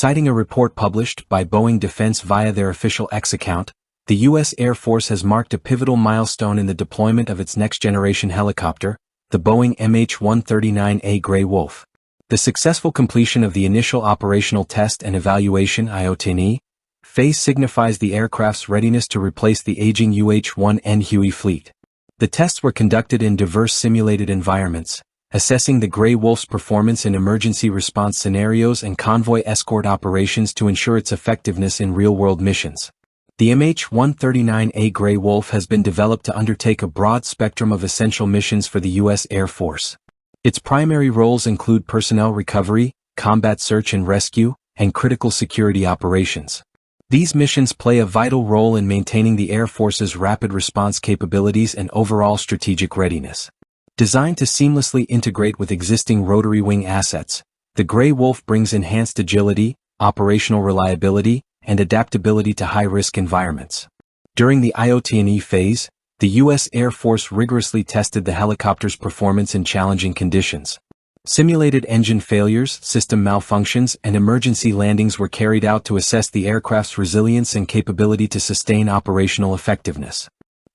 Citing a report published by Boeing Defense via their official X account, the U.S. Air Force has marked a pivotal milestone in the deployment of its next-generation helicopter, the Boeing MH-139A Grey Wolf. The successful completion of the initial operational test and evaluation IOT&E phase signifies the aircraft's readiness to replace the aging UH-1N Huey fleet. The tests were conducted in diverse simulated environments, assessing the Grey Wolf's performance in emergency response scenarios and convoy escort operations to ensure its effectiveness in real-world missions. The MH-139A Grey Wolf has been developed to undertake a broad spectrum of essential missions for the U.S. Air Force. Its primary roles include personnel recovery, combat search and rescue, and critical security operations. These missions play a vital role in maintaining the Air Force's rapid response capabilities and overall strategic readiness. Designed to seamlessly integrate with existing rotary-wing assets, the Grey Wolf brings enhanced agility, operational reliability, and adaptability to high-risk environments. During the IOT&E phase, the U.S. Air Force rigorously tested the helicopter's performance in challenging conditions. Simulated engine failures, system malfunctions, and emergency landings were carried out to assess the aircraft's resilience and capability to sustain operational effectiveness.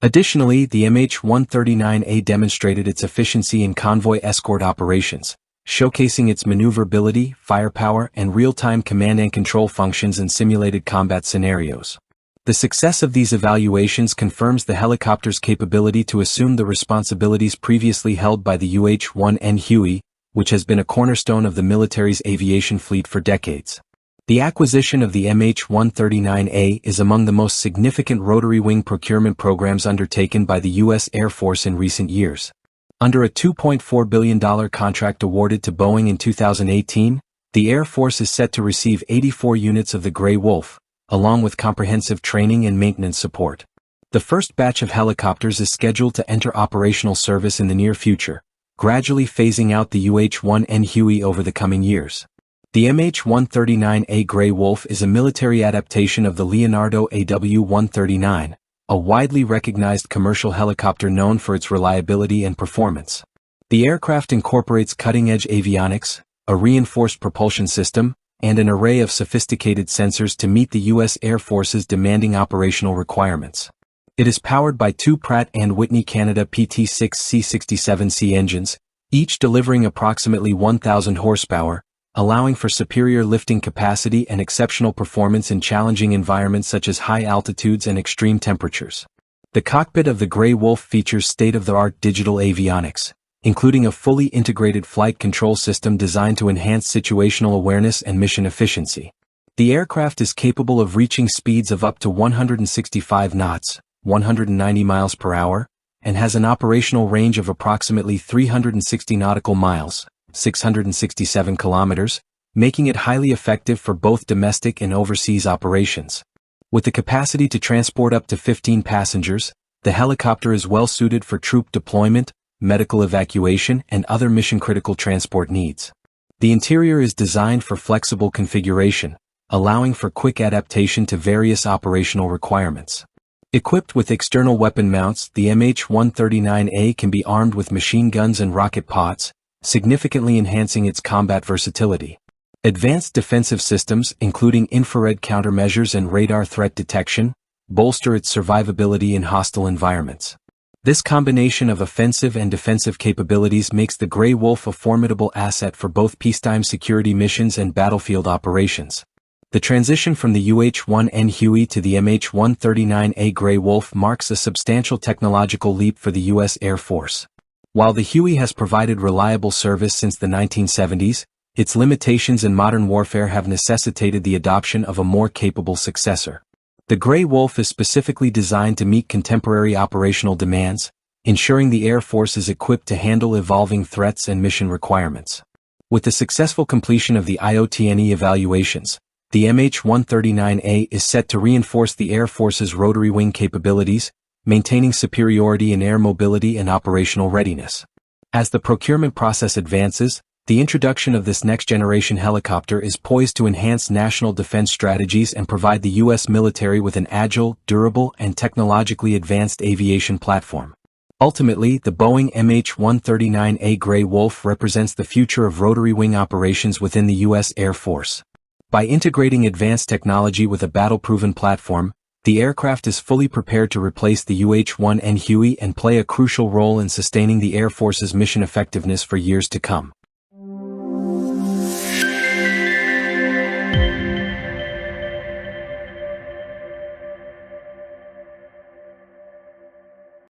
Additionally, the MH-139A demonstrated its efficiency in convoy escort operations, showcasing its maneuverability, firepower, and real-time command and control functions in simulated combat scenarios. The success of these evaluations confirms the helicopter's capability to assume the responsibilities previously held by the UH-1N Huey, which has been a cornerstone of the military's aviation fleet for decades. The acquisition of the MH-139A is among the most significant rotary-wing procurement programs undertaken by the U.S. Air Force in recent years. Under a $2.4 billion contract awarded to Boeing in 2018, the Air Force is set to receive 84 units of the Grey Wolf, along with comprehensive training and maintenance support. The first batch of helicopters is scheduled to enter operational service in the near future, gradually phasing out the UH-1N Huey over the coming years. The MH-139A Grey Wolf is a military adaptation of the Leonardo AW-139, a widely recognized commercial helicopter known for its reliability and performance. The aircraft incorporates cutting-edge avionics, a reinforced propulsion system, and an array of sophisticated sensors to meet the U.S. Air Force's demanding operational requirements. It is powered by two Pratt Whitney Canada PT6C67C engines, each delivering approximately 1,000 horsepower, allowing for superior lifting capacity and exceptional performance in challenging environments such as high altitudes and extreme temperatures. The cockpit of the Grey Wolf features state-of-the-art digital avionics, including a fully integrated flight control system designed to enhance situational awareness and mission efficiency. The aircraft is capable of reaching speeds of up to 165 knots, 190 miles per hour, and has an operational range of approximately 360 nautical miles, 667 kilometers, making it highly effective for both domestic and overseas operations. With the capacity to transport up to 15 passengers, the helicopter is well suited for troop deployment, medical evacuation, and other mission-critical transport needs. The interior is designed for flexible configuration, allowing for quick adaptation to various operational requirements. Equipped with external weapon mounts, the MH-139A can be armed with machine guns and rocket pods, significantly enhancing its combat versatility. Advanced defensive systems, including infrared countermeasures and radar threat detection, bolster its survivability in hostile environments. This combination of offensive and defensive capabilities makes the Grey Wolf a formidable asset for both peacetime security missions and battlefield operations. The transition from the UH-1N Huey to the MH-139A Grey Wolf marks a substantial technological leap for the U.S. Air Force. While the Huey has provided reliable service since the 1970s, its limitations in modern warfare have necessitated the adoption of a more capable successor. The Grey Wolf is specifically designed to meet contemporary operational demands, ensuring the Air Force is equipped to handle evolving threats and mission requirements. With the successful completion of the IOT&E evaluations, the MH-139A is set to reinforce the Air Force's rotary-wing capabilities, maintaining superiority in air mobility and operational readiness. As the procurement process advances, the introduction of this next-generation helicopter is poised to enhance national defense strategies and provide the U.S. military with an agile, durable, and technologically advanced aviation platform. Ultimately, the Boeing MH-139A Grey Wolf represents the future of rotary-wing operations within the U.S. Air Force. By integrating advanced technology with a battle-proven platform, the aircraft is fully prepared to replace the UH-1N Huey and play a crucial role in sustaining the Air Force's mission effectiveness for years to come.